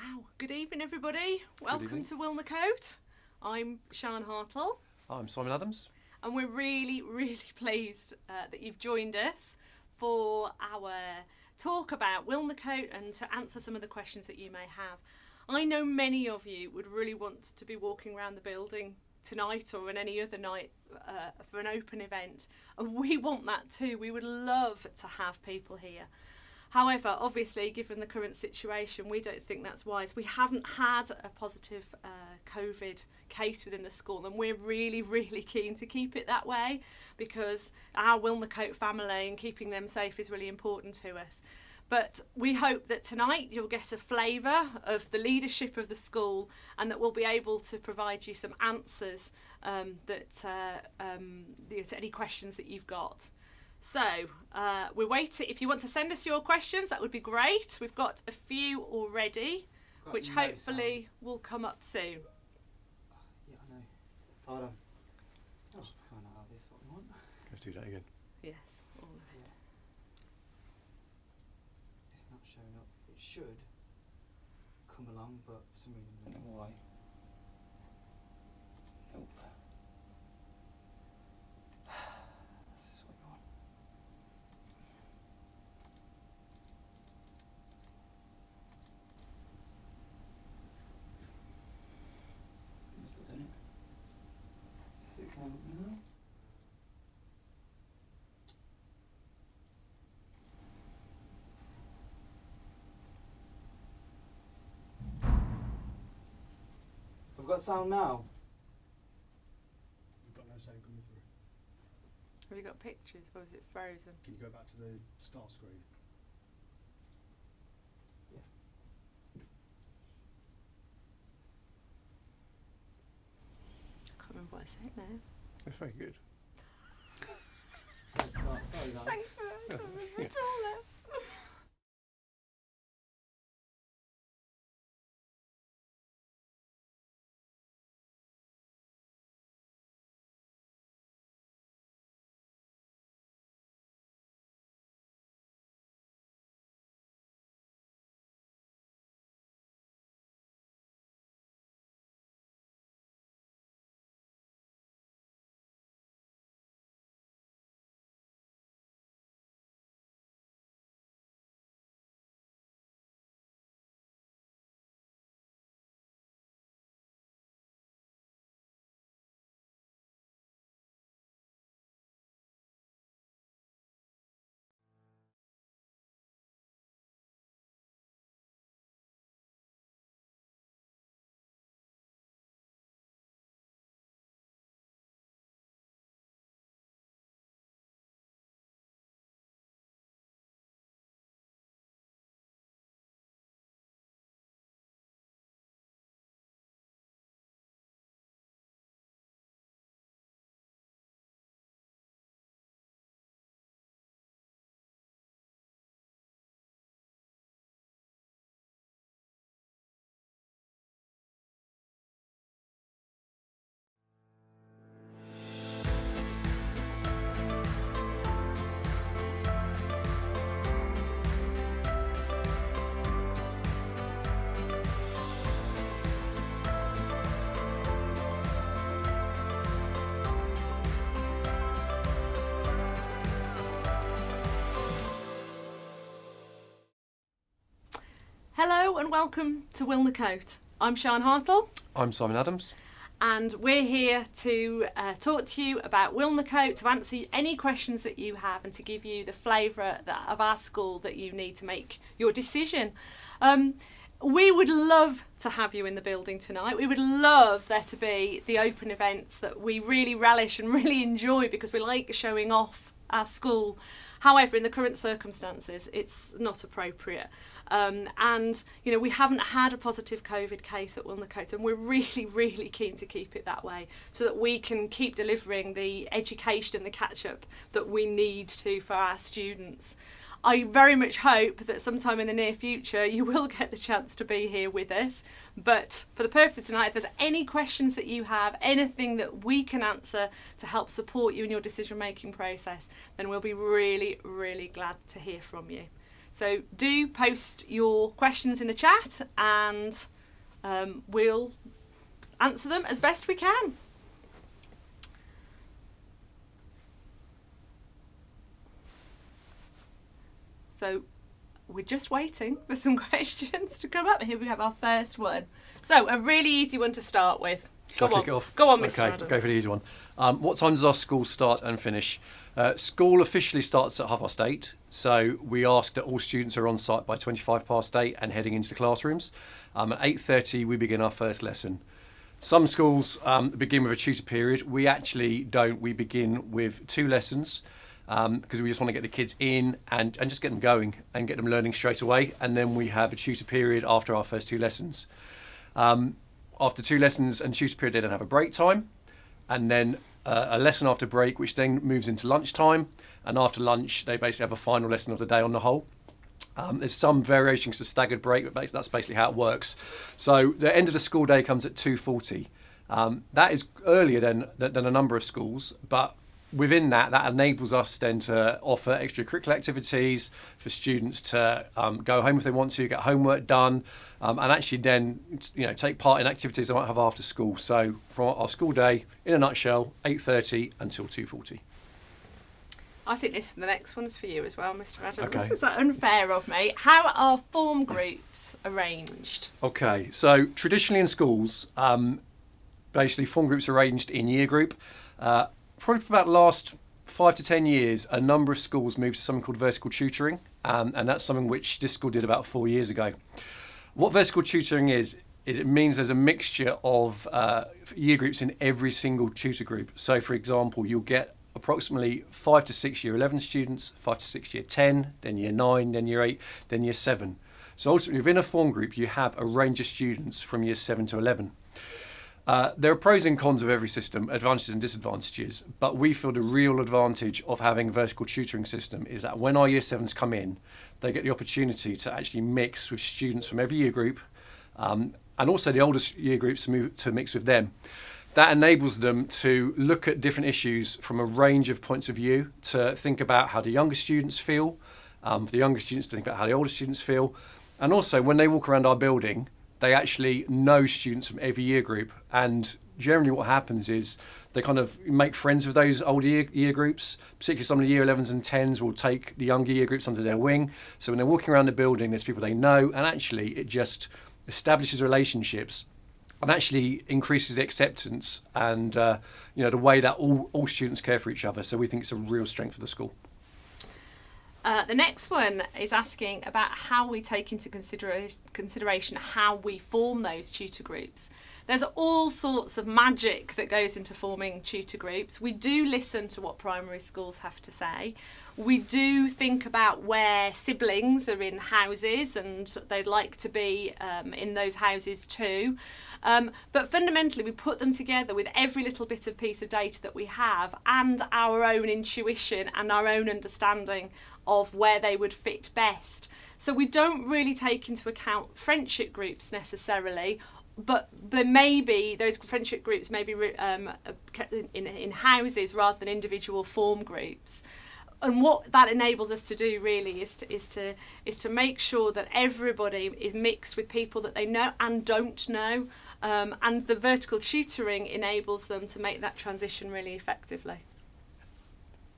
Wow, good evening everybody. Welcome to Wilnecote. I'm Sian Hartle. I'm Simon Adams. And we're really pleased that you've joined us for our talk about Wilnecote and to answer some of the questions that you may have. I know many of you would really want to be walking around the building tonight or on any other night for an open event, and we want that too. We would love to have people here. However, obviously, given the current situation, we don't think that's wise. We haven't had a positive COVID case within the school, and we're really keen to keep it that way because our Wilnecote family and keeping them safe is really important to us. But we hope that tonight you'll get a flavour of the leadership of the school and that we'll be able to provide you some answers to any questions that you've got. So we're waiting. If you want to send us your questions, that would be great. We've got a few already, which hopefully will come up soon. Yeah, I know. Hold on. Oh, I know how this one. Go do that again. Yes, all of it. It's not showing up. It should come along, but for some reason I don't know why. Nope. This is what you want. Still doing it. Is it coming up now? We've got sound now. We've got no sound coming through. Have you got pictures or is it frozen? Can you go back to the start screen? Yeah. I can't remember what I said now. That's very good. Let's start. Sorry guys. Thanks for Yeah. the taller. Hello and welcome to Wilnecote. I'm Sian Hartle I'm Simon Adams. and we're here to talk to you about Wilnecote, to answer any questions that you have and to give you the flavour of our school that you need to make your decision. We would love to have you in the building tonight. We would love there to be the open events that we really relish and really enjoy because we like showing off our school. However, in the current circumstances, it's not appropriate. And, you know, we haven't had a positive COVID case at Wilnecote, and we're really keen to keep it that way so that we can keep delivering the education and the catch-up that we need to for our students. I very much hope that sometime in the near future you will get the chance to be here with us. But for the purpose of tonight, if there's any questions that you have, anything that we can answer to help support you in your decision-making process, then we'll be really glad to hear from you. So do post your questions in the chat, and we'll answer them as best we can. So we're just waiting for some questions to come up. Here we have our first one. So a really easy one to start with. Shall I kick it off? Go on, Mr. Okay, Adams. go for the easy one. What time does our school start and finish? School officially starts at 8:30, so we ask that all students are on site by 8:25 and heading into the classrooms. At 8:30 we begin our first lesson. Some schools begin with a tutor period. We actually don't. We begin with 2 lessons because we just want to get the kids in and just get them going and get them learning straight away. And then we have a tutor period after our first 2 lessons. After 2 lessons and tutor period, they then have a break time, and then a lesson after break, which then moves into lunchtime. And after lunch, they basically have a final lesson of the day on the whole. There's some variations to staggered break, but that's basically how it works. So the end of the school day comes at 2:40. That is earlier than a number of schools, but within that enables us then to offer extracurricular activities for students to go home if they want to, get homework done, and actually then take part in activities they might have after school. So from our school day, in a nutshell, 8:30 until 2:40. I think the next one's for you as well, Mr. Adams. Okay. Is that unfair of me? How are form groups arranged? Okay, so traditionally in schools, basically form groups are arranged in year group. Probably for about the last 5 to 10 years, a number of schools moved to something called vertical tutoring, and that's something which this school did about 4 years ago. What vertical tutoring is it means there's a mixture of year groups in every single tutor group. So, for example, you'll get approximately 5 to 6 year 11 students, 5 to 6 year 10, then year 9, then year 8, then year 7. So ultimately within a form group you have a range of students from year 7 to 11. There are pros and cons of every system, advantages and disadvantages, but we feel the real advantage of having a vertical tutoring system is that when our year 7s come in, they get the opportunity to actually mix with students from every year group, and also the oldest year groups to mix with them. That enables them to look at different issues from a range of points of view, to think about how the younger students feel, for the younger students to think about how the older students feel, and also when they walk around our building, they actually know students from every year group, and generally what happens is they kind of make friends with those older year groups, particularly some of the year 11s and 10s will take the younger year groups under their wing. So when they're walking around the building, there's people they know, and actually it just establishes relationships and actually increases the acceptance and the way that all students care for each other. So we think it's a real strength of the school. The next one is asking about how we take into consideration how we form those tutor groups. There's all sorts of magic that goes into forming tutor groups. We do listen to what primary schools have to say. We do think about where siblings are in houses and they'd like to be in those houses too. But fundamentally we put them together with every little bit of piece of data that we have and our own intuition and our own understanding of where they would fit best. So we don't really take into account friendship groups necessarily, but maybe those friendship groups may be in houses rather than individual form groups. And what that enables us to do really is to make sure that everybody is mixed with people that they know and don't know, and the vertical tutoring enables them to make that transition really effectively.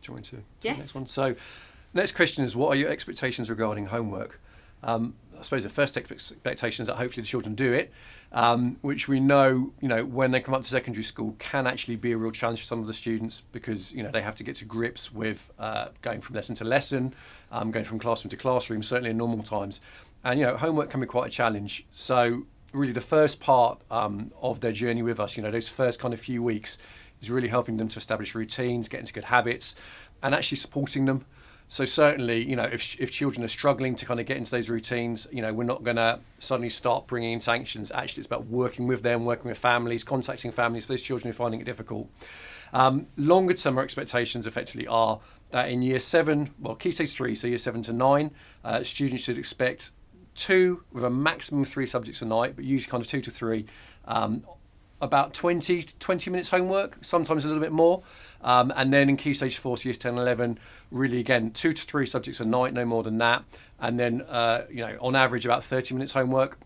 Do you want to do Yes. the next one? So, next question is, what are your expectations regarding homework? I suppose the first expectation is that hopefully the children do it, which we know, when they come up to secondary school can actually be a real challenge for some of the students because, they have to get to grips with going from lesson to lesson, going from classroom to classroom, certainly in normal times. And, homework can be quite a challenge. So really the first part of their journey with us, those first kind of few weeks is really helping them to establish routines, get into good habits and actually supporting them. So certainly, if children are struggling to kind of get into those routines, we're not going to suddenly start bringing in sanctions. Actually, it's about working with them, working with families, contacting families for those children who are finding it difficult. Longer term, our expectations effectively are that in year 7, key stage 3, so year 7 to 9, students should expect 2 with a maximum 3 subjects a night, but usually kind of 2 to 3 about 20 minutes homework, sometimes a little bit more. And then in Key Stage 4, so years 10 and 11, really again, 2 to 3 subjects a night, no more than that. And then, on average, about 30 minutes homework.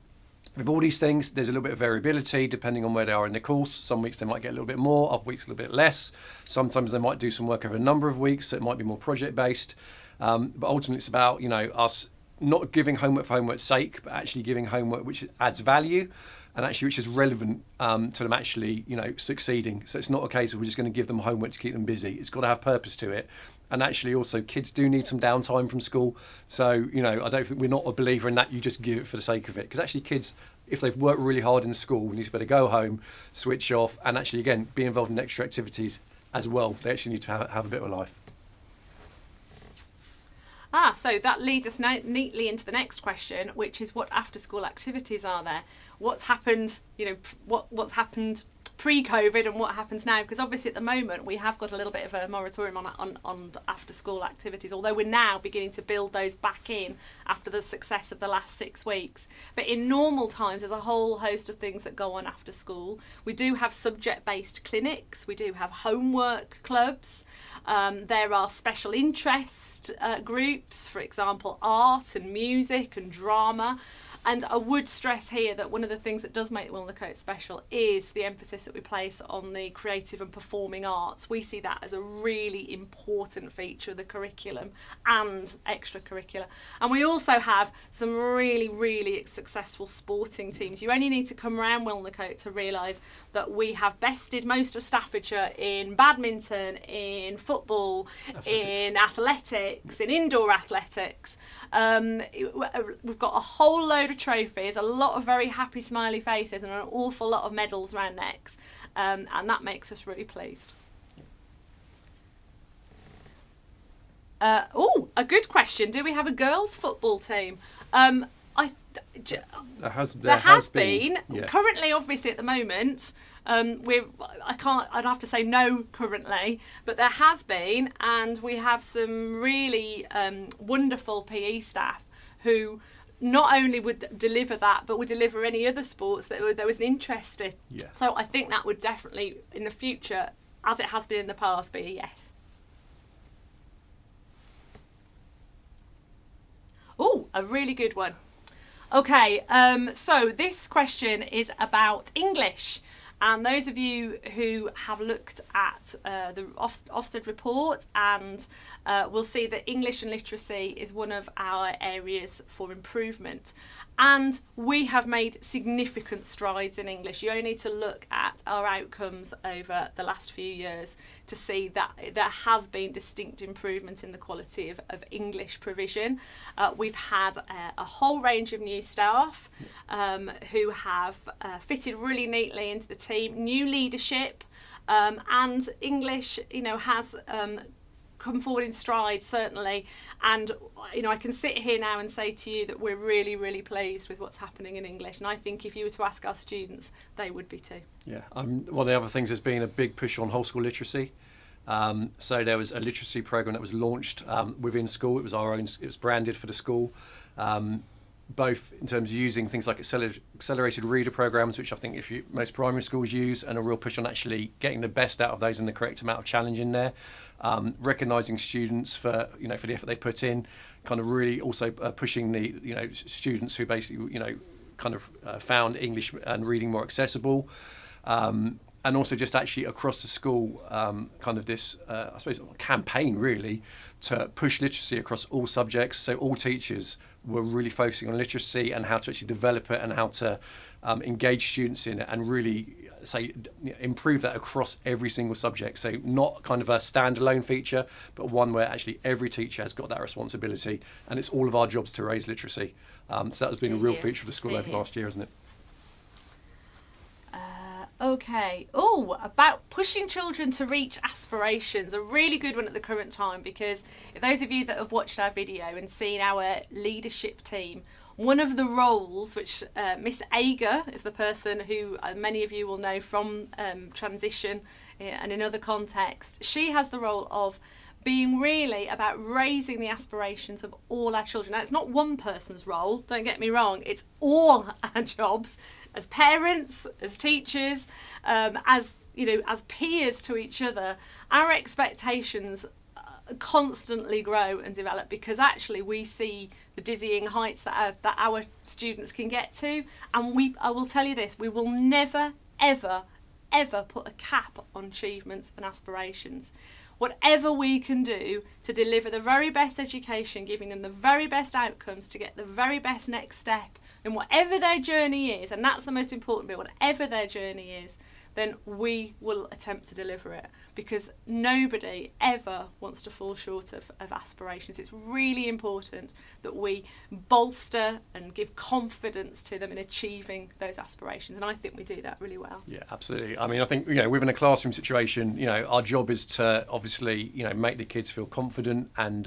With all these things, there's a little bit of variability depending on where they are in the course. Some weeks they might get a little bit more, other weeks a little bit less. Sometimes they might do some work over a number of weeks, so it might be more project-based. But ultimately, it's about us not giving homework for homework's sake, but actually giving homework which adds value and actually which is relevant to them actually, succeeding. So it's not a case of we're just going to give them homework to keep them busy. It's got to have purpose to it. And actually also kids do need some downtime from school. So, I don't think we're not a believer in that you just give it for the sake of it. Because actually kids, if they've worked really hard in school, need to better go home, switch off, and actually, again, be involved in extra activities as well. They actually need to have a bit of a life. So that leads us neatly into the next question, which is what after-school activities are there? What's happened, what's happened pre-COVID and what happens now? Because obviously at the moment we have got a little bit of a moratorium on after-school activities, although we're now beginning to build those back in after the success of the last 6 weeks. But in normal times, there's a whole host of things that go on after school. We do have subject-based clinics, we do have homework clubs, there are special interest groups, for example, art and music and drama. And I would stress here that one of the things that does make Wilnecote special is the emphasis that we place on the creative and performing arts. We see that as a really important feature of the curriculum and extracurricular. And we also have some really, really successful sporting teams. You only need to come around Wilnecote to realise that we have bested most of Staffordshire in badminton, in football, in athletics, in indoor athletics. We've got a whole load of trophies, a lot of very happy smiley faces and an awful lot of medals around necks, and that makes us really pleased. A good question. Do we have a girls' football team? There has been. Yeah. Currently, obviously, at the moment, I'd have to say no currently, but there has been, and we have some really wonderful PE staff who not only would deliver that, but would deliver any other sports that there was an interest in. Yeah. So I think that would definitely, in the future, as it has been in the past, be a yes. Oh, a really good one. Okay, so this question is about English. And those of you who have looked at the Ofsted report and will see that English and literacy is one of our areas for improvement. And we have made significant strides in English. You only need to look at our outcomes over the last few years to see that there has been distinct improvement in the quality of English provision. We've had a whole range of new staff who have fitted really neatly into the team, new leadership, and English, has come forward in strides, certainly. And, I can sit here now and say to you that we're really, really pleased with what's happening in English. And I think if you were to ask our students, they would be too. Yeah. One of the other things has been a big push on whole school literacy. So there was a literacy program that was launched within school. It was our own. It was branded for the school. Both in terms of using things like accelerated reader programs, which I think most primary schools use, and a real push on actually getting the best out of those and the correct amount of challenge in there. Recognising students for the effort they put in, kind of really also pushing the students who basically found English and reading more accessible. And also just actually across the school, this, I suppose, campaign really to push literacy across all subjects. So all teachers were really focusing on literacy and how to actually develop it and how to engage students in it and really improve that across every single subject. So not kind of a standalone feature, but one where actually every teacher has got that responsibility, and it's all of our jobs to raise literacy. So that has been a real feature of the school over the last year, hasn't it? Okay. Oh, about pushing children to reach aspirations. A really good one at the current time, because those of you that have watched our video and seen our leadership team, one of the roles which Miss Ager is the person who many of you will know from transition and in other contexts, she has the role of being really about raising the aspirations of all our children. Now, it's not one person's role, don't get me wrong, it's all our jobs as parents, as teachers, as peers to each other. Our expectations constantly grow and develop, because actually we see the dizzying heights that our students can get to, and I will tell you this, we will never ever put a cap on achievements and aspirations. Whatever we can do to deliver the very best education, giving them the very best outcomes to get the very best next step in whatever their journey is, and that's the most important bit, whatever their journey is, then we will attempt to deliver it, because nobody ever wants to fall short of aspirations. It's really important that we bolster and give confidence to them in achieving those aspirations, and I think we do that really well. Yeah, absolutely. I mean, I think, within a classroom situation, our job is to obviously, make the kids feel confident, and,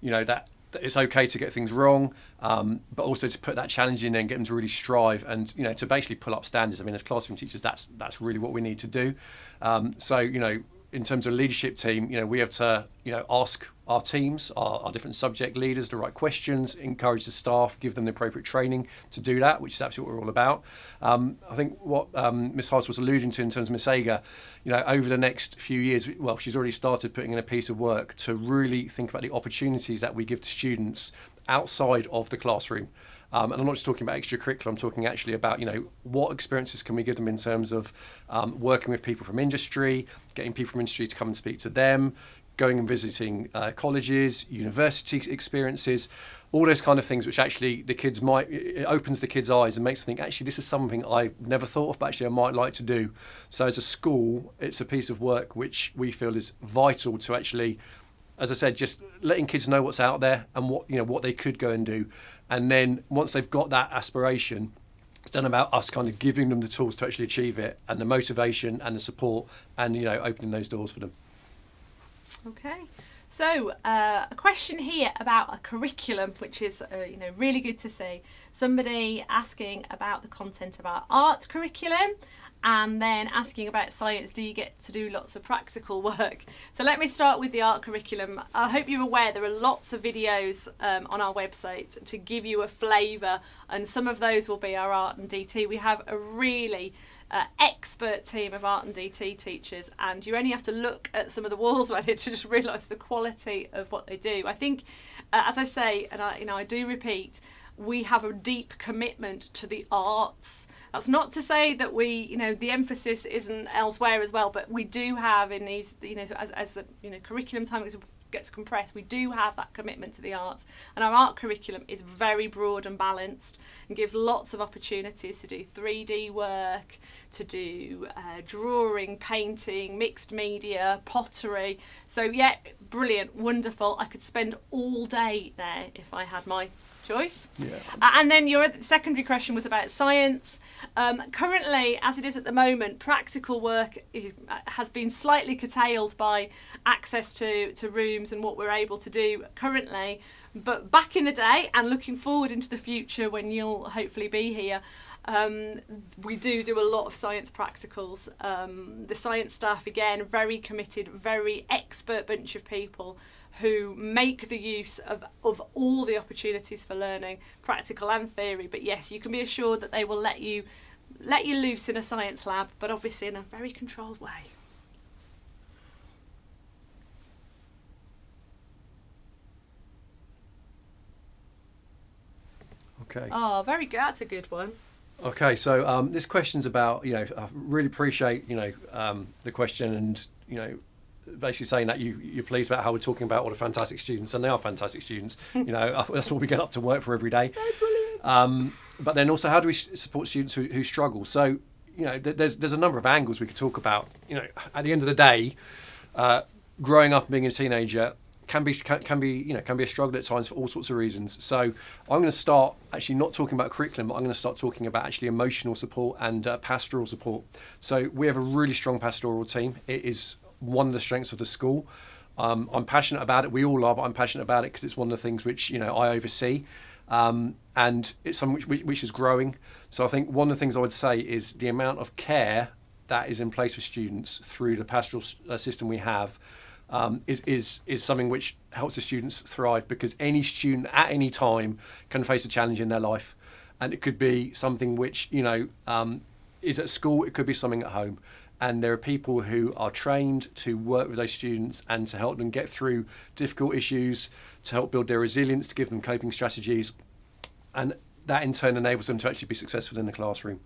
that it's okay to get things wrong, but also to put that challenge in and get them to really strive, and to basically pull up standards. I mean, as classroom teachers, that's really what we need to do. So in terms of leadership team, we have to ask our teams, our different subject leaders, the right questions, encourage the staff, give them the appropriate training to do that, which is absolutely what we're all about. I think what Miss Hodge was alluding to in terms of Miss Ager, over the next few years, well, she's already started putting in a piece of work to really think about the opportunities that we give to students outside of the classroom. And I'm not just talking about extracurricular, I'm talking actually about, what experiences can we give them in terms of working with people from industry, getting people from industry to come and speak to them, going and visiting colleges, university experiences, all those kind of things, which actually it opens the kids' eyes and makes them think, actually, this is something I never thought of, but actually I might like to do. So as a school, it's a piece of work which we feel is vital to actually, as I said, just letting kids know what's out there and what they could go and do. And then once they've got that aspiration, it's done about us kind of giving them the tools to actually achieve it, and the motivation and the support, and opening those doors for them. Okay, so a question here about a curriculum, which is really good to see. Somebody asking about the content of our art curriculum, and then asking about science. Do you get to do lots of practical work? So let me start with the art curriculum. I hope you're aware there are lots of videos on our website to give you a flavour, and some of those will be our art and DT. We have a really expert team of art and DT teachers, and you only have to look at some of the walls around it to just realise the quality of what they do. I think, as I say, and I do repeat, we have a deep commitment to the arts. That's not to say that we, the emphasis isn't elsewhere as well, but we do have in these, as the curriculum time gets compressed, we do have that commitment to the arts, and our art curriculum is very broad and balanced and gives lots of opportunities to do 3D work, to do drawing, painting, mixed media, pottery. So yeah, brilliant, wonderful. I could spend all day there if I had my choice. Yeah. And then your secondary question was about science. Currently, as it is at the moment, practical work has been slightly curtailed by access to rooms and what we're able to do currently. But back in the day, and looking forward into the future when you'll hopefully be here, we do a lot of science practicals. The science staff, again, very committed, very expert bunch of people who make the use of all the opportunities for learning, practical and theory. But yes, you can be assured that they will let you loose in a science lab, but obviously in a very controlled way. Okay. Oh, very good. That's a good one. Okay, so this question's about, I really appreciate, the question, and, basically saying that you're pleased about how we're talking about all the fantastic students, and they are fantastic students. That's what we get up to work for every day. But then also, how do we support students who struggle? So, there's a number of angles we could talk about. At the end of the day, growing up and being a teenager can be a struggle at times for all sorts of reasons. So I'm going to start actually not talking about curriculum, but I'm going to start talking about actually emotional support and pastoral support. So we have a really strong pastoral team. It is one of the strengths of the school. I'm passionate about it. We all are, but I'm passionate about it because it's one of the things which I oversee, and it's something which is growing. So I think one of the things I would say is the amount of care that is in place for students through the pastoral system we have is something which helps the students thrive, because any student at any time can face a challenge in their life, and it could be something which is at school, it could be something at home, and there are people who are trained to work with those students and to help them get through difficult issues, to help build their resilience, to give them coping strategies, and that in turn enables them to actually be successful in the classroom.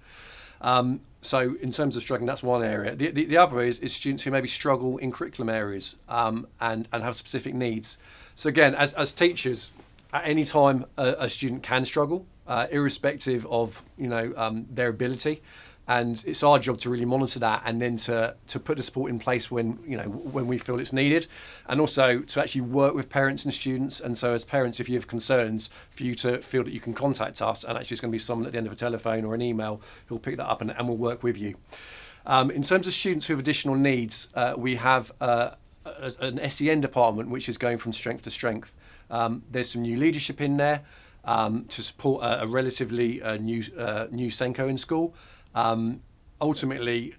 So in terms of struggling, that's one area. The other is students who maybe struggle in curriculum areas and have specific needs. So again, as teachers, at any time a student can struggle, irrespective of their ability, and it's our job to really monitor that, and then to put the support in place when we feel it's needed, and also to actually work with parents and students. And so as parents, if you have concerns, for you to feel that you can contact us, and actually it's going to be someone at the end of a telephone or an email who'll pick that up and we'll work with you. In terms of students who have additional needs, we have an SEN department which is going from strength to strength. There's some new leadership in there to support a relatively new Senko in school. Ultimately,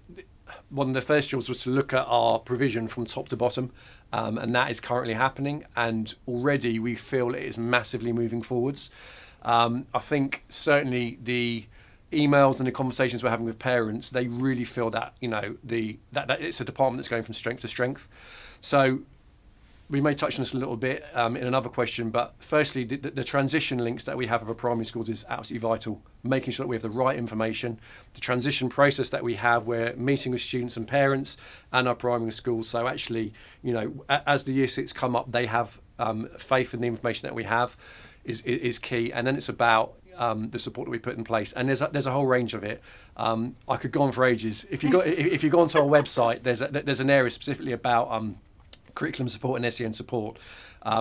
one of the first jobs was to look at our provision from top to bottom, and that is currently happening, and already we feel it is massively moving forwards. I think certainly the emails and the conversations we're having with parents, they really feel that that it's a department that's going from strength to strength. So we may touch on this a little bit in another question, but firstly, the transition links that we have of our primary schools is absolutely vital. Making sure that we have the right information, the transition process that we have, we're meeting with students and parents and our primary schools. So actually, as the Year 6 come up, they have faith in the information that we have is key. And then it's about the support that we put in place. And there's a whole range of it. I could go on for ages. If you go onto our website, there's an area specifically about curriculum support and SEN support.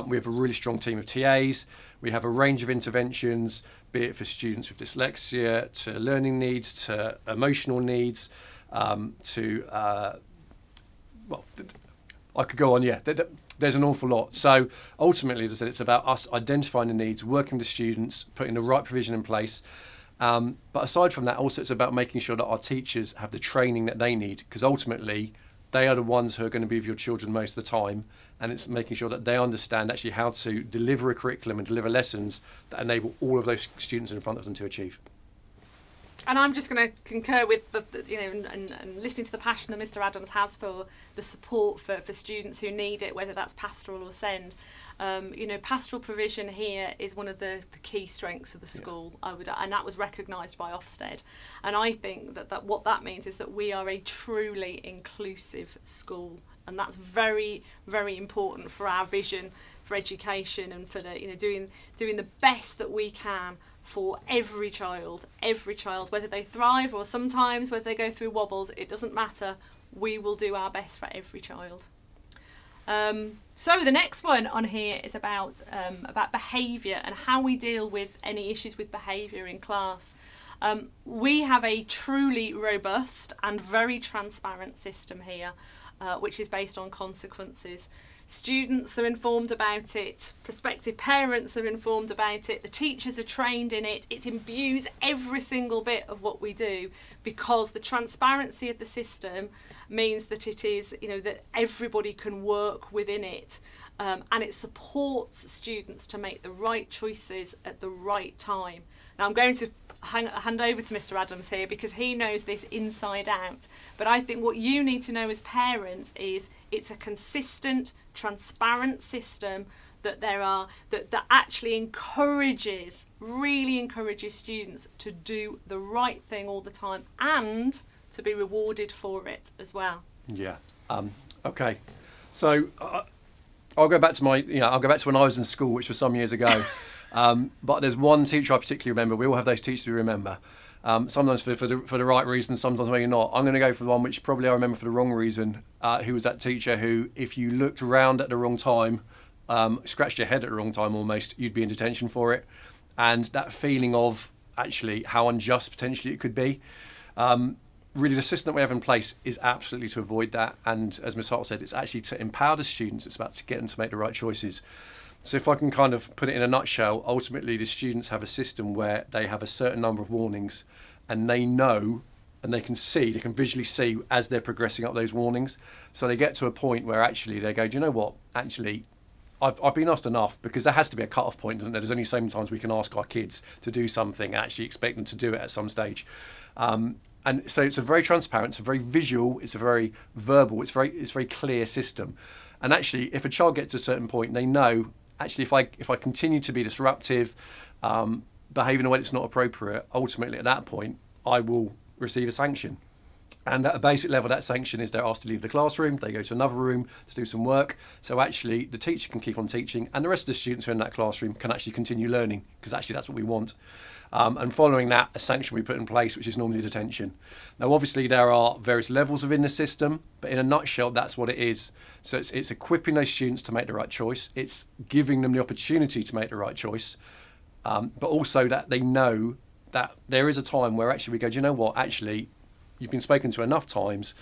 We have a really strong team of TAs. We have a range of interventions, be it for students with dyslexia, to learning needs, to emotional needs, I could go on, there's an awful lot. So ultimately, as I said, it's about us identifying the needs, working with the students, putting the right provision in place. But aside from that, also it's about making sure that our teachers have the training that they need, because ultimately, they are the ones who are going to be with your children most of the time, and it's making sure that they understand actually how to deliver a curriculum and deliver lessons that enable all of those students in front of them to achieve. And I'm just going to concur with and listening to the passion that Mr. Adams has for the support for students who need it, whether that's pastoral or SEND. Pastoral provision here is one of the key strengths of the school, and that was recognised by Ofsted. And I think that what that means is that we are a truly inclusive school, and that's very, very important for our vision for education and for the doing the best that we can for every child, whether they thrive or sometimes whether they go through wobbles, it doesn't matter. We will do our best for every child. So the next one on here is about behaviour and how we deal with any issues with behaviour in class. We have a truly robust and very transparent system here, which is based on consequences. Students are informed about it, prospective parents are informed about it, the teachers are trained in it. It imbues every single bit of what we do, because the transparency of the system means that it is, that everybody can work within it, and it supports students to make the right choices at the right time. Now I'm going to hand over to Mr. Adams here, because he knows this inside out, but I think what you need to know as parents is it's a consistent, transparent system that actually really encourages students to do the right thing all the time and to be rewarded for it as well. Yeah. Okay. So I'll go back to when I was in school, which was some years ago. But there's one teacher I particularly remember. We all have those teachers we remember. Sometimes for the right reason, sometimes maybe not. I'm going to go for the one which probably I remember for the wrong reason. Who was that teacher who, if you looked around at the wrong time, scratched your head at the wrong time almost, you'd be in detention for it. And that feeling of actually how unjust potentially it could be. Really, the system that we have in place is absolutely to avoid that. And as Ms. Hart said, it's actually to empower the students. It's about to get them to make the right choices. So if I can kind of put it in a nutshell, ultimately the students have a system where they have a certain number of warnings, and they know and they can visually see as they're progressing up those warnings. So they get to a point where actually they go, do you know what? Actually, I've been asked enough, because there has to be a cut-off point, doesn't there? There's only so many times we can ask our kids to do something and actually expect them to do it at some stage. And so it's a very transparent, it's a very visual, it's a very verbal, it's very clear system. And actually, if a child gets to a certain point, they know, actually, if I continue to be disruptive, behave in a way that's not appropriate, ultimately at that point, I will receive a sanction. And at a basic level, that sanction is they're asked to leave the classroom, they go to another room to do some work. So actually, the teacher can keep on teaching, and the rest of the students who are in that classroom can actually continue learning, because actually that's what we want. And following that, a sanction we put in place, which is normally detention. Now, obviously, there are various levels within the system, but in a nutshell, that's what it is. So it's equipping those students to make the right choice. It's giving them the opportunity to make the right choice, but also that they know that there is a time where actually we go, do you know what? Actually, you've been spoken to enough times.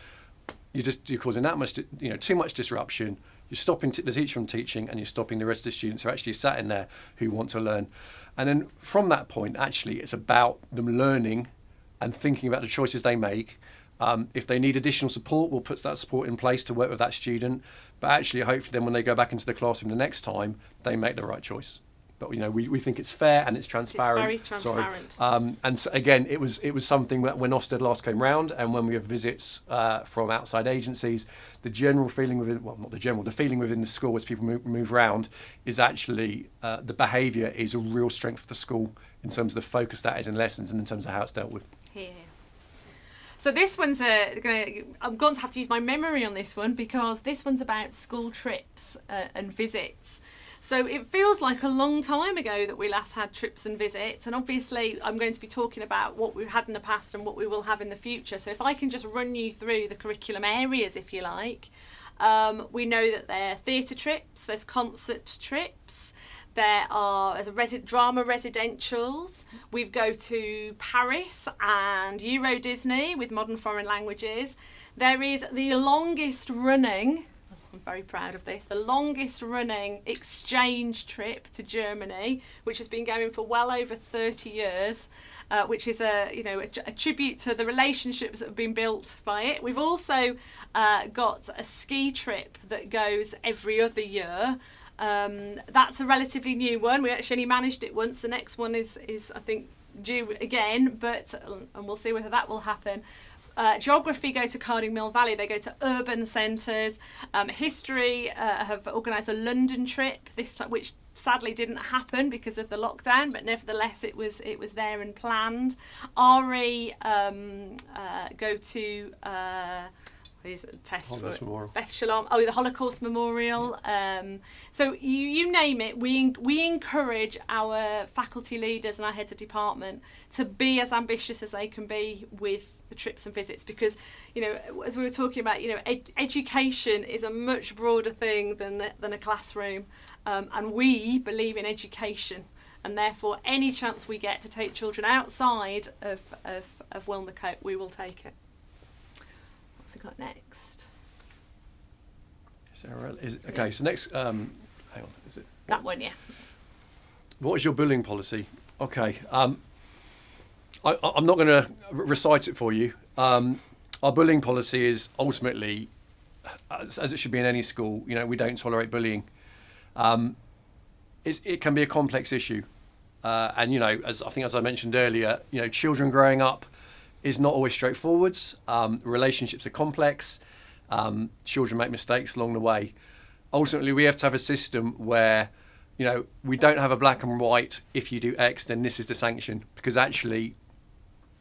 You're causing that much, too much disruption. You're stopping the teacher from teaching, and you're stopping the rest of the students who are actually sat in there who want to learn. And then from that point, actually, it's about them learning and thinking about the choices they make. If they need additional support, we'll put that support in place to work with that student. But actually, hopefully, then when they go back into the classroom the next time, they make the right choice. But we think it's fair and it's transparent. It's very transparent. And so, again, it was something that when Ofsted last came round, and when we have visits from outside agencies, the general feeling within, well, not the general, the feeling within the school as people move around is actually the behaviour is a real strength of the school in terms of the focus that is in lessons and in terms of how it's dealt with. Here. So this one's I'm going to have to use my memory on this one, because this one's about school trips and visits. So it feels like a long time ago that we last had trips and visits, and obviously I'm going to be talking about what we've had in the past and what we will have in the future. So if I can just run you through the curriculum areas, if you like. We know that there are theatre trips, there's concert trips, there's drama residentials. We go to Paris and Euro Disney with modern foreign languages. There is the longest running, I'm very proud of this, the longest running exchange trip to Germany, which has been going for well over 30 years, which is a tribute to the relationships that have been built by it. We've also got a ski trip that goes every other year. That's a relatively new one. We actually only managed it once. The next one is I think due again, and we'll see whether that will happen. Geography go to Carding Mill Valley, they go to urban centres. History have organised a London trip this time, which sadly didn't happen because of the lockdown, but nevertheless it was there and planned. RE go to Beth Shalom. Oh, the Holocaust Memorial. So you name it. We encourage our faculty leaders and our heads of department to be as ambitious as they can be with the trips and visits, because as we were talking about, education is a much broader thing than a classroom, and we believe in education, and therefore any chance we get to take children outside of Wilnecote, we will take it. Got next. Okay, so next, hang on, is it? That one, yeah. What is your bullying policy? Okay, I'm not going to recite it for you. Our bullying policy is ultimately, as it should be in any school, we don't tolerate bullying. It can be a complex issue. And, as I mentioned earlier, children growing up is not always straightforward. Relationships are complex. Children make mistakes along the way. Ultimately, we have to have a system where, we don't have a black and white. If you do X, then this is the sanction. Because actually,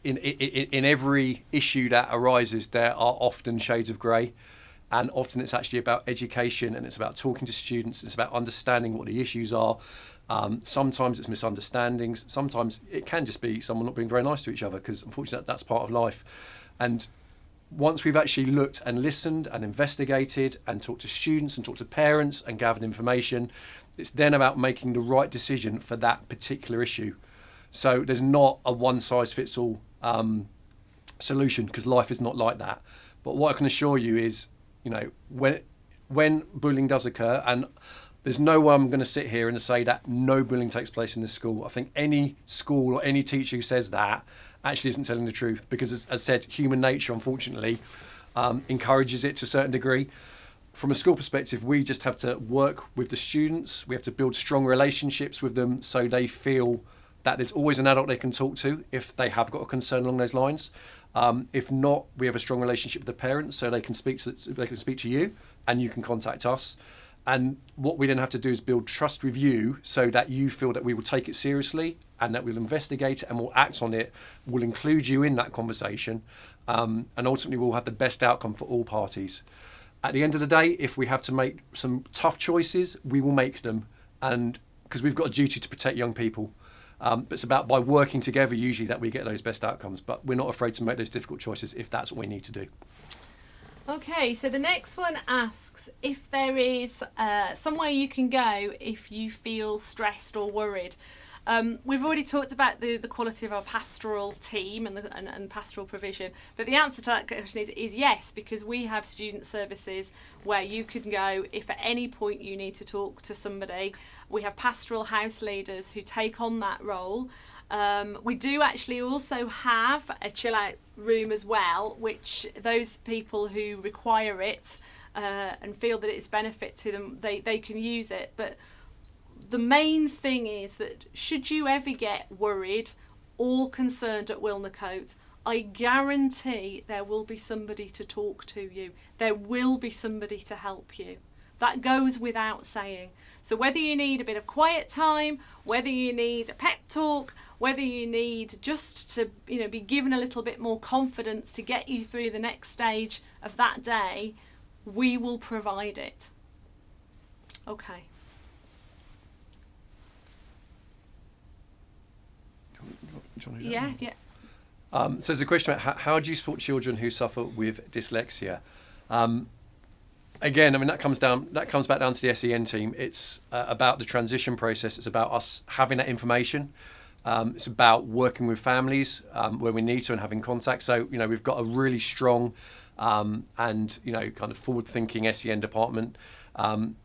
in every issue that arises, there are often shades of grey. And often it's actually about education, and it's about talking to students. It's about understanding what the issues are. Sometimes it's misunderstandings. Sometimes it can just be someone not being very nice to each other, because unfortunately that's part of life. And once we've actually looked and listened and investigated and talked to students and talked to parents and gathered information, it's then about making the right decision for that particular issue. So there's not a one-size-fits-all solution, because life is not like that. But what I can assure you is, when bullying does occur, and there's no way I'm going to sit here and say that no bullying takes place in this school. I think any school or any teacher who says that actually isn't telling the truth, because as said, human nature unfortunately encourages it to a certain degree. From a school perspective, we just have to work with the students. We have to build strong relationships with them so they feel that there's always an adult they can talk to if they have got a concern along those lines. If not, we have a strong relationship with the parents so they can speak to you and you can contact us. And what we then have to do is build trust with you so that you feel that we will take it seriously and that we'll investigate it and we'll act on it. We'll include you in that conversation, and ultimately we'll have the best outcome for all parties. At the end of the day, if we have to make some tough choices, we will make them, and because we've got a duty to protect young people. But it's about by working together usually that we get those best outcomes, but we're not afraid to make those difficult choices if that's what we need to do. Okay, so the next one asks if there is somewhere you can go if you feel stressed or worried. We've already talked about the quality of our pastoral team and pastoral provision, but the answer to that question is yes, because we have student services where you can go if at any point you need to talk to somebody. We have pastoral house leaders who take on that role. We do actually also have a chill out room as well, which those people who require it and feel that it's benefit to them, they can use it. But the main thing is that should you ever get worried or concerned at Wilnecote, I guarantee there will be somebody to talk to you. There will be somebody to help you. That goes without saying. So whether you need a bit of quiet time, whether you need a pep talk, whether you need just to be given a little bit more confidence to get you through the next stage of that day, we will provide it. Okay. Yeah. So there's a question about how do you support children who suffer with dyslexia? Again, I mean that comes back down to the SEN team. It's about the transition process. It's about us having that information. It's about working with families where we need to and having contact. So we've got a really strong and kind of forward-thinking SEN department.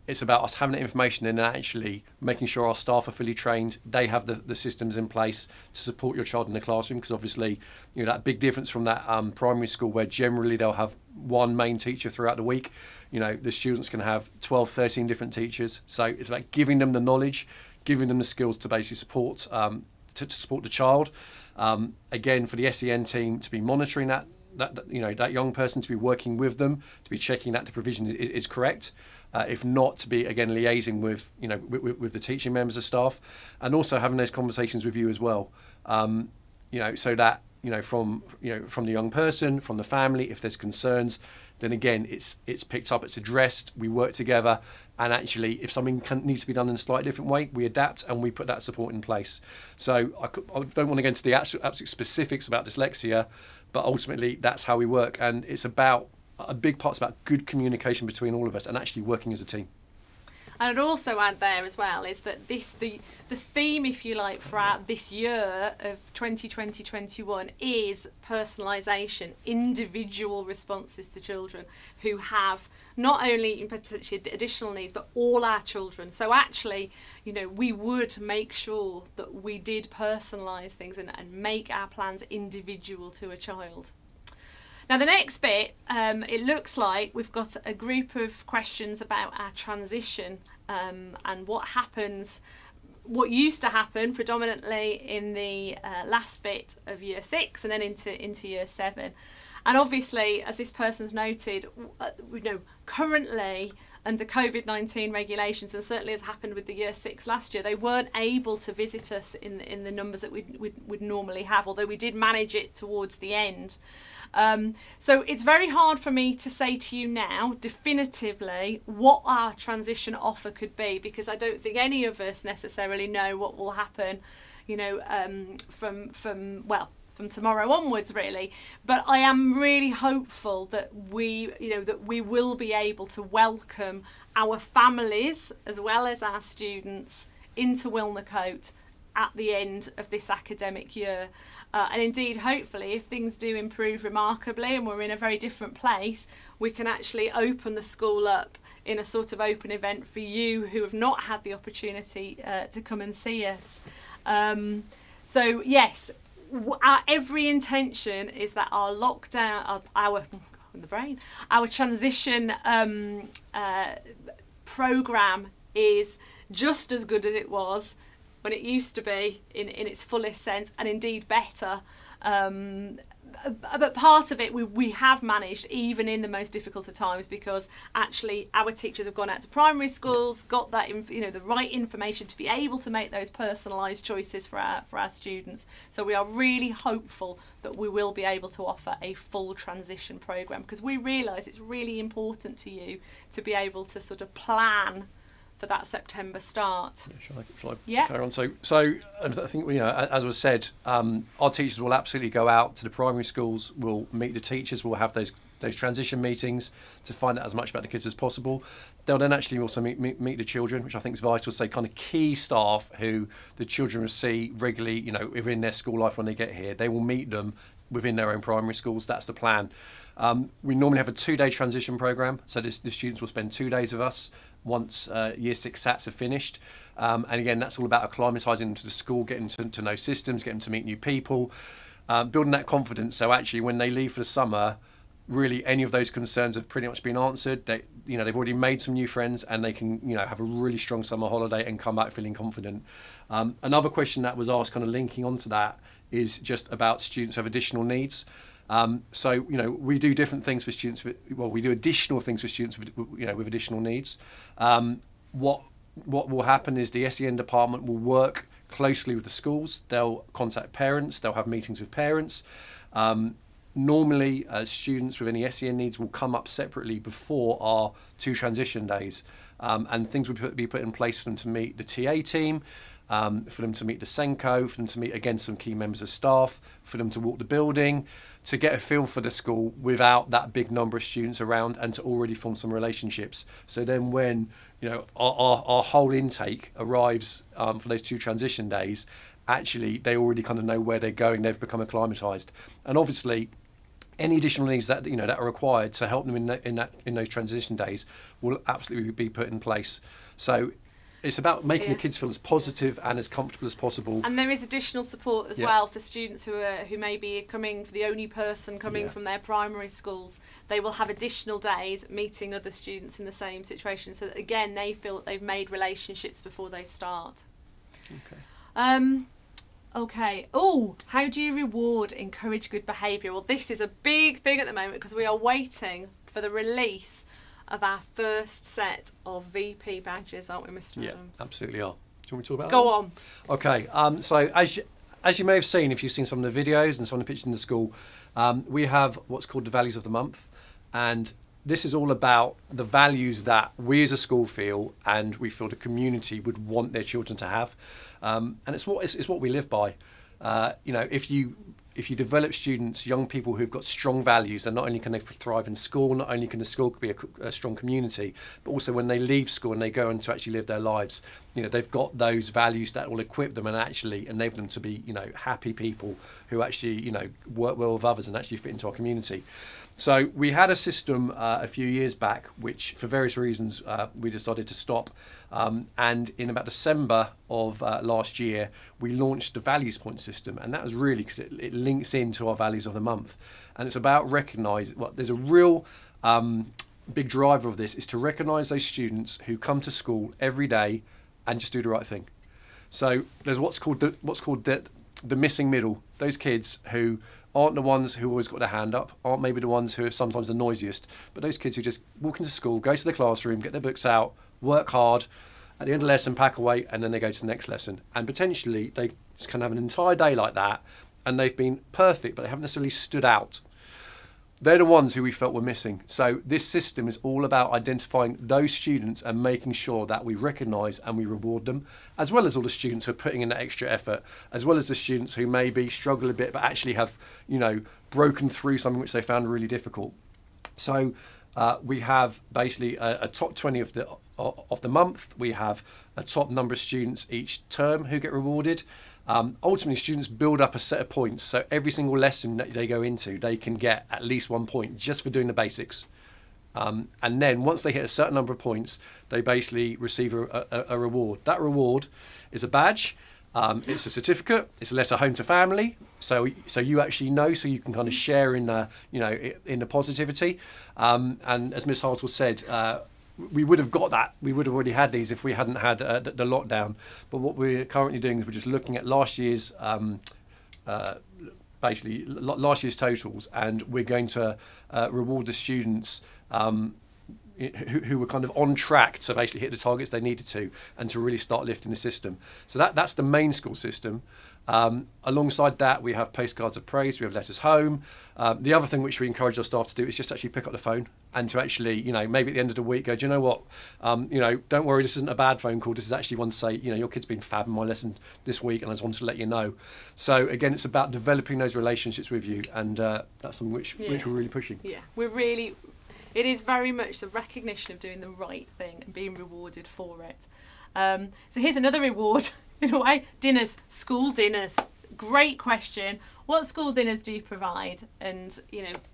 It's about us having that information and actually making sure our staff are fully trained. They have the systems in place to support your child in the classroom, because obviously that big difference from that primary school where generally they'll have one main teacher throughout the week. The students can have 12, 13 different teachers. So it's like giving them the knowledge, giving them the skills to basically support to support the child. Again, for the SEN team to be monitoring that young person, to be working with them, to be checking that the provision is correct. If not, to be again liaising with with the teaching members of staff, and also having those conversations with you as well. So that from the young person, from the family, if there's concerns, then again it's picked up, it's addressed. We work together, and actually, if something needs to be done in a slightly different way, we adapt and we put that support in place. So I don't want to get into the absolute specifics about dyslexia, but ultimately that's how we work, and it's about. A big part's about good communication between all of us and actually working as a team. And I'd also add there as well is that the theme, if you like, for this year of 2020-21 is personalisation, individual responses to children who have not only potentially additional needs, but all our children. So actually, we would make sure that we did personalise things and make our plans individual to a child. Now the next bit, it looks like we've got a group of questions about our transition and what used to happen predominantly in the last bit of year 6 and then into year 7. And obviously, as this person's noted, currently under COVID-19 regulations, and certainly as happened with the year 6 last year, they weren't able to visit us in the numbers that we'd normally have, although we did manage it towards the end. So it's very hard for me to say to you now definitively what our transition offer could be, because I don't think any of us necessarily know what will happen, from tomorrow onwards, really. But I am really hopeful that we will be able to welcome our families as well as our students into Wilnecote at the end of this academic year. And indeed, hopefully, if things do improve remarkably and we're in a very different place, we can actually open the school up in a sort of open event for you who have not had the opportunity to come and see us. So yes, our every intention is that our lockdown, our transition program is just as good as it was when it used to be in its fullest sense, and indeed better. But part of it we have managed even in the most difficult of times, because actually our teachers have gone out to primary schools, got that the right information to be able to make those personalised choices for our students. So we are really hopeful that we will be able to offer a full transition programme, because we realise it's really important to you to be able to sort of plan for that September start. Shall I Yeah. carry on? So and I think, as was said, our teachers will absolutely go out to the primary schools. We'll meet the teachers. We'll have those transition meetings to find out as much about the kids as possible. They'll then actually also meet the children, which I think is vital. So kind of key staff who the children will see regularly, within their school life when they get here. They will meet them within their own primary schools. That's the plan. We normally have a 2-day transition programme. So the students will spend 2 days with us once Year 6 SATs are finished. And again, that's all about acclimatising them to the school, getting to know systems, getting to meet new people, building that confidence. So actually, when they leave for the summer, really any of those concerns have pretty much been answered. They've already made some new friends, and they can have a really strong summer holiday and come back feeling confident. Another question that was asked, kind of linking onto that, is just about students who have additional needs. So we do different things for students. We do additional things for students with additional needs. What will happen is the SEN department will work closely with the schools. They'll contact parents. They'll have meetings with parents. Normally, students with any SEN needs will come up separately before our 2 transition days, and things will be put in place for them to meet the TA team. For them to meet the Senko, for them to meet, again, some key members of staff, for them to walk the building, to get a feel for the school without that big number of students around, and to already form some relationships. So then when our whole intake arrives for those 2 transition days, actually they already kind of know where they're going. They've become acclimatised. And obviously any additional needs that that are required to help them in those transition days will absolutely be put in place. So it's about making the kids feel as positive and as comfortable as possible. And there is additional support as well for students who may be coming, for the only person coming from their primary schools. They will have additional days meeting other students in the same situation, so that again they feel that they've made relationships before they start. Okay. Oh, how do you encourage good behaviour? Well, this is a big thing at the moment, because we are waiting for the release of our first set of VP badges, aren't we, Mr. Adams? Yeah, absolutely are. Do you want me to talk about that? Go on. Okay, so as you may have seen, if you've seen some of the videos and some of the pictures in the school, we have what's called the Values of the Month. And this is all about the values that we as a school feel, and we feel the community would want their children to have. And it's what we live by. If you develop students, young people who've got strong values, then not only can they thrive in school, not only can the school be a strong community, but also when they leave school and they go on to actually live their lives, they've got those values that will equip them and actually enable them to be, happy people who actually, work well with others and actually fit into our community. So we had a system a few years back, which for various reasons we decided to stop. And in about December of last year, we launched the Values Point system. And that was really because it links into our Values of the Month. And it's about recognising, there's a real big driver of this is to recognise those students who come to school every day and just do the right thing. So there's what's called the missing middle, those kids who aren't the ones who always got their hand up, aren't maybe the ones who are sometimes the noisiest, but those kids who just walk into school, go to the classroom, get their books out, work hard, at the end of the lesson, pack away, and then they go to the next lesson. And potentially they just can have an entire day like that, and they've been perfect, but they haven't necessarily stood out. They're the ones who we felt were missing. So this system is all about identifying those students and making sure that we recognise and we reward them, as well as all the students who are putting in that extra effort, as well as the students who maybe struggle a bit but actually have, broken through something which they found really difficult. So we have basically a top 20 of the month. We have a top number of students each term who get rewarded. Ultimately, students build up a set of points, so every single lesson that they go into, they can get at least 1 point just for doing the basics. And then once they hit a certain number of points, they basically receive a reward. That reward is a badge, It's a certificate. It's a letter home to family. So you actually know, so you can kind of share in in the positivity. And as Miss Hartle said, we would have got that. We would have already had these if we hadn't had the lockdown. But what we're currently doing is we're just looking at last year's last year's totals, and we're going to reward the students who were kind of on track to basically hit the targets they needed to, and to really start lifting the system. So that's the main school system. Alongside that, we have postcards of praise, we have letters home. The other thing which we encourage our staff to do is just actually pick up the phone and to actually, maybe at the end of the week go, do you know what, don't worry, this isn't a bad phone call. This is actually one to say, your kid's been fab in my lesson this week and I just wanted to let you know. So again, it's about developing those relationships with you, and that's something which we're really pushing. Yeah, it is very much the recognition of doing the right thing and being rewarded for it. So here's another reward, in a way, dinners, school dinners. Great question. What school dinners do you provide? And,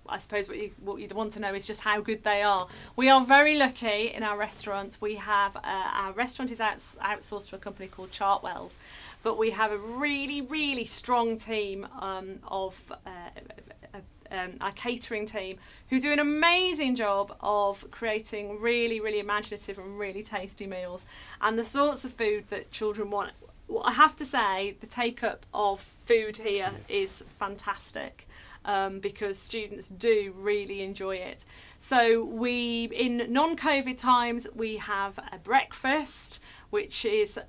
I suppose what you'd want to know is just how good they are. We are very lucky in our restaurant. We have, our restaurant is outsourced to a company called Chartwell's, but we have a really, really strong team of our catering team, who do an amazing job of creating really, really imaginative and really tasty meals and the sorts of food that children want. I have to say, the take-up of food here is fantastic, because students do really enjoy it. So in non-COVID times, we have a breakfast, which is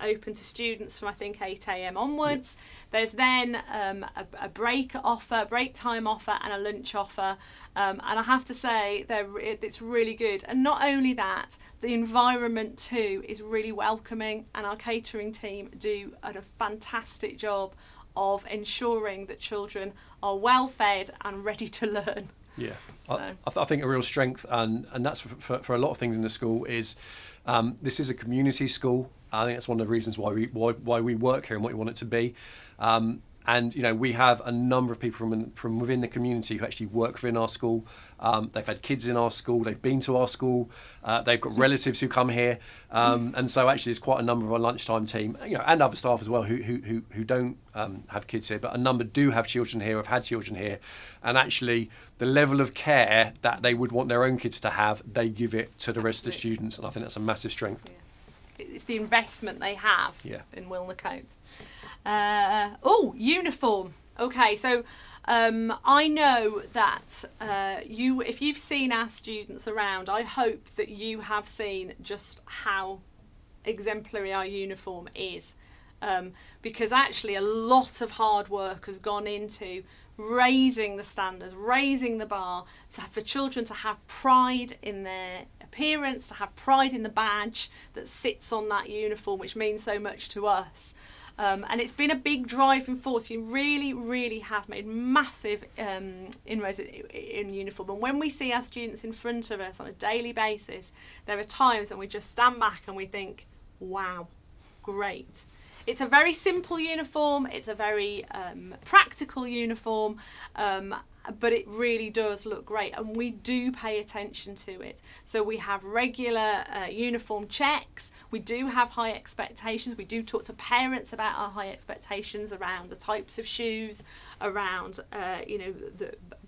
open to students from, I think, 8 a.m. onwards. Yep. There's then a break time offer and a lunch offer. And I have to say, it's really good. And not only that, the environment too is really welcoming, and our catering team do a fantastic job of ensuring that children are well fed and ready to learn. Yeah, so. I think a real strength, and that's for a lot of things in the school, is this is a community school. I think that's one of the reasons why we work here and what we want it to be. And we have a number of people from within the community who actually work within our school. They've had kids in our school. They've been to our school. They've got relatives who come here, and so actually, there's quite a number of our lunchtime team, and other staff as well who don't have kids here, but a number do have children here, have had children here, and actually, the level of care that they would want their own kids to have, they give it to the rest of the students, and I think that's a massive strength. Yeah. It's the investment they have in Wilnecote. Uniform. Okay, so I know that if you've seen our students around, I hope that you have seen just how exemplary our uniform is, because actually a lot of hard work has gone into raising the standards, raising the bar, for children to have pride in their appearance, to have pride in the badge that sits on that uniform, which means so much to us. And it's been a big driving force. You really, really have made massive inroads in uniform. And when we see our students in front of us on a daily basis, there are times when we just stand back and we think, wow, great. It's a very simple uniform. It's a very practical uniform. But it really does look great, and we do pay attention to it. So we have regular uniform checks. We do have high expectations. We do talk to parents about our high expectations around the types of shoes, around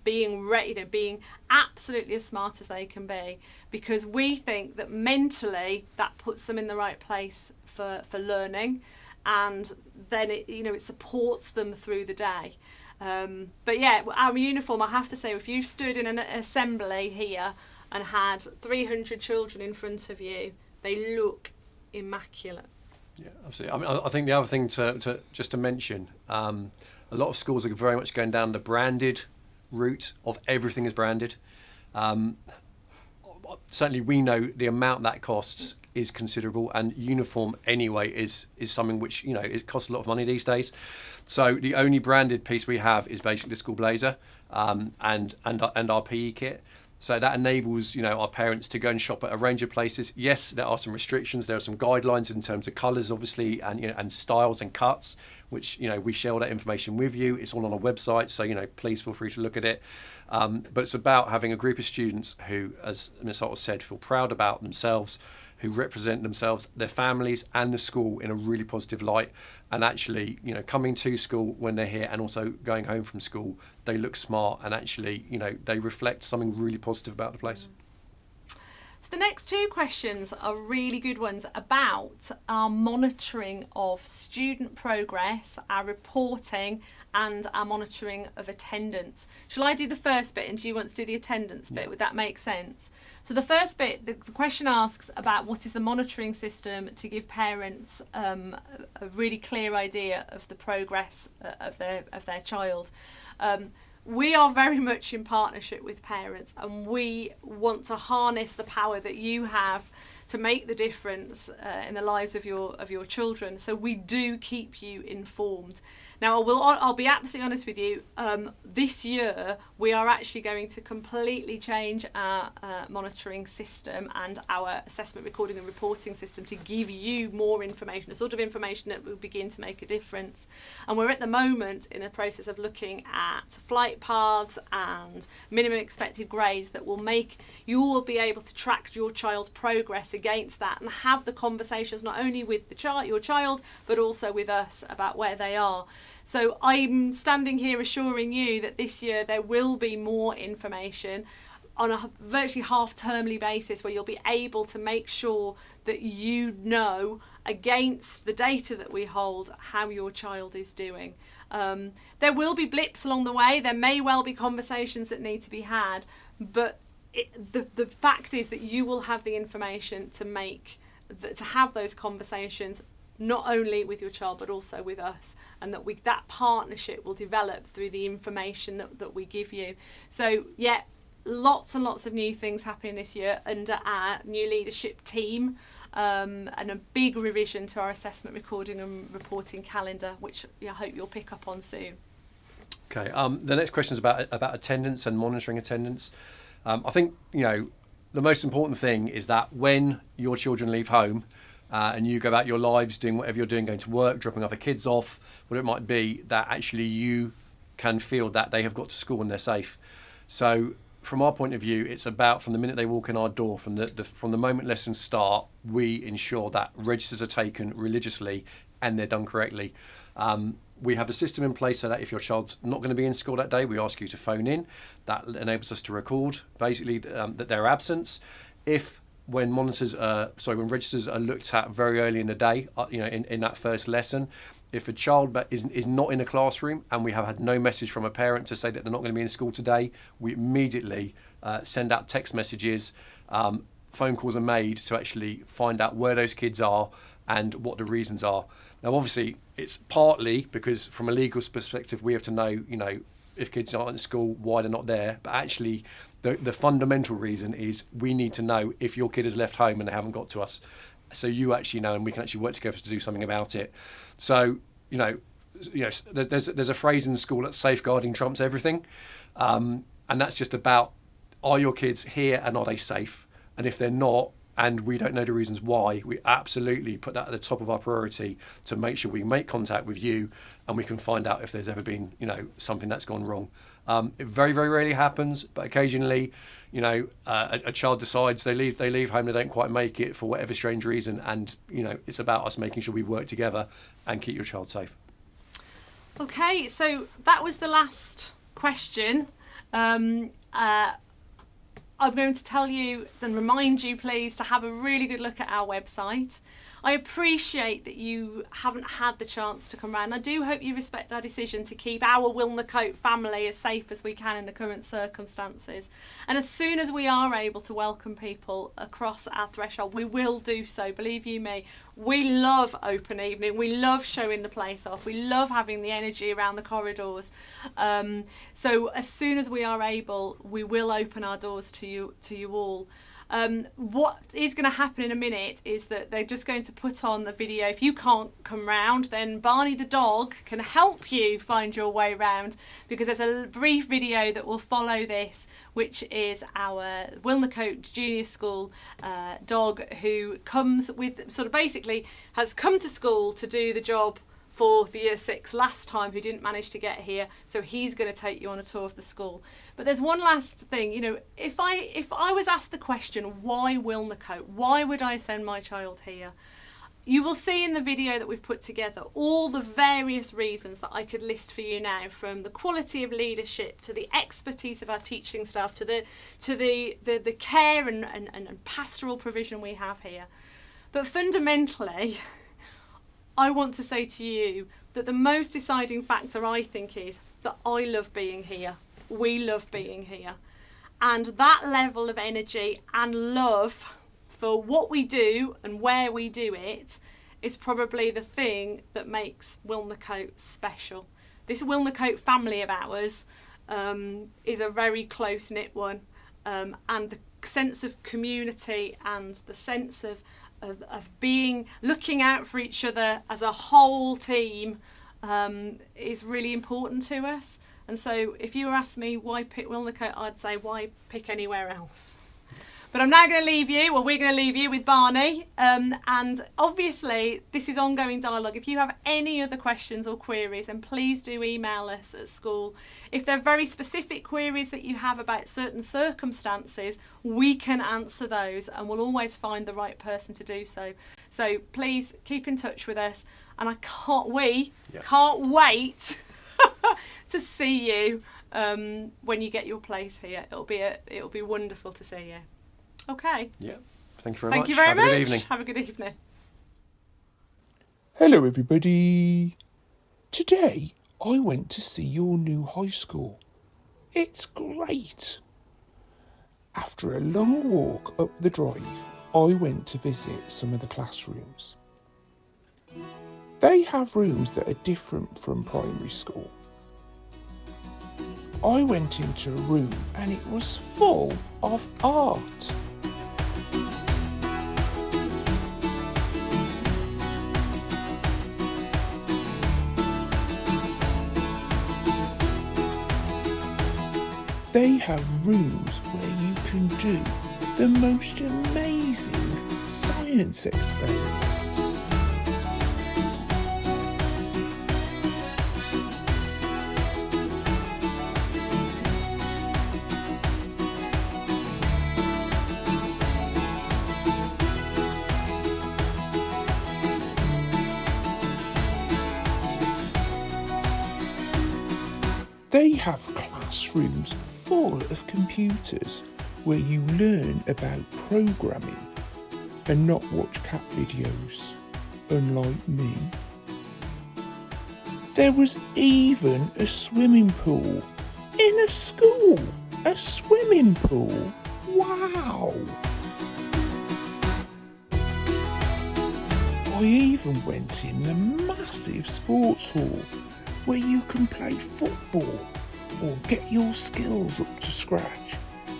being ready, being absolutely as smart as they can be, because we think that mentally that puts them in the right place for learning, and then it supports them through the day. But yeah, our uniform, I have to say, if you've stood in an assembly here and had 300 children in front of you, they look immaculate. Yeah, absolutely. I think the other thing to just to mention, a lot of schools are very much going down the branded route of everything is branded. Certainly we know the amount that costs is considerable, and uniform anyway is something which it costs a lot of money these days. So the only branded piece we have is basically the school blazer and our PE kit. So that enables our parents to go and shop at a range of places. Yes, there are some restrictions. There are some guidelines in terms of colours, obviously, and styles and cuts, which we share all that information with you. It's all on our website, so please feel free to look at it. But it's about having a group of students who, as Ms. Otter said, feel proud about themselves, who represent themselves, their families and the school in a really positive light, and actually, you know, coming to school when they're here and also going home from school, they look smart and actually, you know, they reflect something really positive about the place. So the next two questions are really good ones about our monitoring of student progress, our reporting and our monitoring of attendance. Shall I do the first bit and do you want to do the attendance bit? Yeah. Would that make sense? So the first bit, the question asks about what is the monitoring system to give parents a really clear idea of the progress of their child. We are very much in partnership with parents, and we want to harness the power that you have to make the difference in the lives of your children. So we do keep you informed. Now, I'll be absolutely honest with you. This year, we are actually going to completely change our monitoring system and our assessment, recording and reporting system to give you more information, the sort of information that will begin to make a difference. And we're at the moment in a process of looking at flight paths and minimum expected grades that will make you all be able to track your child's progress against that and have the conversations not only with your child, but also with us about where they are. So I'm standing here assuring you that this year there will be more information on a virtually half-termly basis where you'll be able to make sure that you know against the data that we hold how your child is doing. There will be blips along the way. There may well be conversations that need to be had, but the fact is that you will have the information to have those conversations not only with your child but also with us, and that partnership will develop through the information that we give you. So yeah, lots and lots of new things happening this year under our new leadership team, and a big revision to our assessment, recording and reporting calendar, which I hope you'll pick up on soon. Okay, the next question is about attendance and monitoring attendance. I think, you know, the most important thing is that when your children leave home and you go about your lives doing whatever you're doing, going to work, dropping other kids off, whatever it might be, that actually you can feel that they have got to school and they're safe. So from our point of view, it's about from the minute they walk in our door, from the moment lessons start, we ensure that registers are taken religiously and they're done correctly. We have a system in place so that if your child's not going to be in school that day, we ask you to phone in. That enables us to record basically that their absence. When registers are looked at very early in the day, you know, in that first lesson, if a child is not in a classroom and we have had no message from a parent to say that they're not going to be in school today, we immediately send out text messages. Phone calls are made to actually find out where those kids are and what the reasons are. Now, obviously, it's partly because from a legal perspective, we have to know, you know, if kids aren't in school, why they're not there. But actually, the fundamental reason is we need to know if your kid has left home and they haven't got to us. So you actually know, and we can actually work together to do something about it. So, you know, there's a phrase in school that safeguarding trumps everything. And that's just about, are your kids here and are they safe? And if they're not, and we don't know the reasons why, we absolutely put that at the top of our priority to make sure we make contact with you and we can find out if there's ever been, you know, something that's gone wrong. It very, very rarely happens, but occasionally, you know, a child decides they leave home, they don't quite make it for whatever strange reason, and, you know, it's about us making sure we work together and keep your child safe. Okay, so that was the last question. I'm going to tell you and remind you, please, to have a really good look at our website. I appreciate that you haven't had the chance to come round. I do hope you respect our decision to keep our Wilnecote family as safe as we can in the current circumstances. And as soon as we are able to welcome people across our threshold, we will do so, believe you me. We love open evening. We love showing the place off. We love having the energy around the corridors. So as soon as we are able, we will open our doors to you all. What is going to happen in a minute is that they're just going to put on the video. If you can't come round, then Barney the dog can help you find your way round, because there's a brief video that will follow this, which is our Wilnecote Junior School dog, who comes with, sort of basically has come to school to do the job for the year 6 last time who didn't manage to get here, so he's going to take you on a tour of the school. But there's one last thing, you know, if I was asked the question, why Wilnecote? Why would I send my child here? You will see in the video that we've put together all the various reasons that I could list for you now, from the quality of leadership to the expertise of our teaching staff to the care and pastoral provision we have here. But fundamentally, I want to say to you that the most deciding factor, I think, is that I love being here. We love being here. And that level of energy and love for what we do and where we do it is probably the thing that makes Wilnecote special. This Wilnecote family of ours is a very close-knit one, and the sense of community and the sense of looking out for each other as a whole team is really important to us. And so if you were asking me why pick Wilnecote, I'd say why pick anywhere else. But I'm now going to leave you, or we're going to leave you with Barney. And obviously, this is ongoing dialogue. If you have any other questions or queries, then please do email us at school. If there are very specific queries that you have about certain circumstances, we can answer those, and we'll always find the right person to do so. So please keep in touch with us. And can't wait to see you when you get your place here. It'll be wonderful to see you. Okay. Yeah. Thank you very much. Thank you very Have much. a good evening. Have a good evening. Hello everybody. Today I went to see your new high school. It's great. After a long walk up the drive, I went to visit some of the classrooms. They have rooms that are different from primary school. I went into a room and it was full of art. They have rooms where you can do the most amazing science experiments. They have classrooms full of computers where you learn about programming and not watch cat videos, unlike me. There was even a swimming pool in a school. A swimming pool? Wow! I even went in the massive sports hall where you can play football or get your skills up to scratch.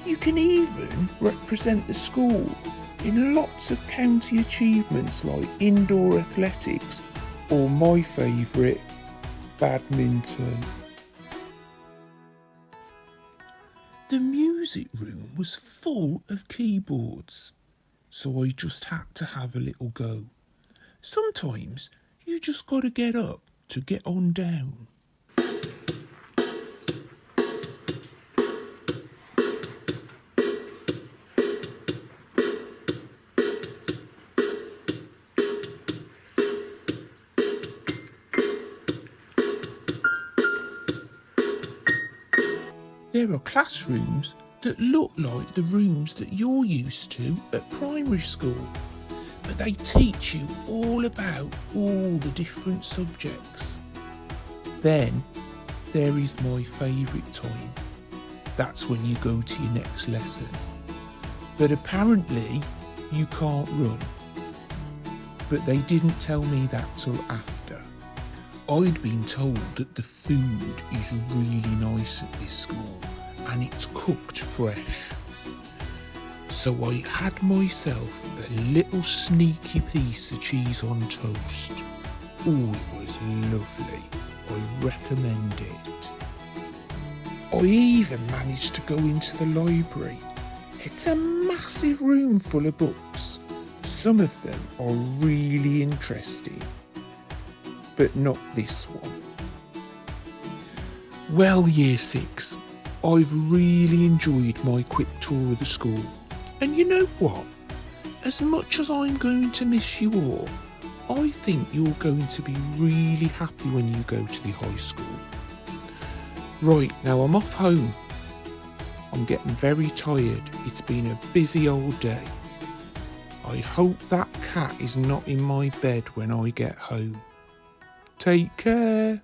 You can even represent the school in lots of county achievements like indoor athletics or my favourite, badminton. The music room was full of keyboards, so I just had to have a little go. Sometimes you just gotta get up to get on down. There are classrooms that look like the rooms that you're used to at primary school, but they teach you all about all the different subjects. Then there is my favourite time. That's when you go to your next lesson. But apparently you can't run. But they didn't tell me that till after. I'd been told that the food is really nice at this school and it's cooked fresh. So I had myself a little sneaky piece of cheese on toast. Oh, it was lovely. I recommend it. I even managed to go into the library. It's a massive room full of books. Some of them are really interesting. but not this one. Well, Year 6, I've really enjoyed my quick tour of the school. And you know what? As much as I'm going to miss you all, I think you're going to be really happy when you go to the high school. Right, now I'm off home. I'm getting very tired. It's been a busy old day. I hope that cat is not in my bed when I get home. Take care.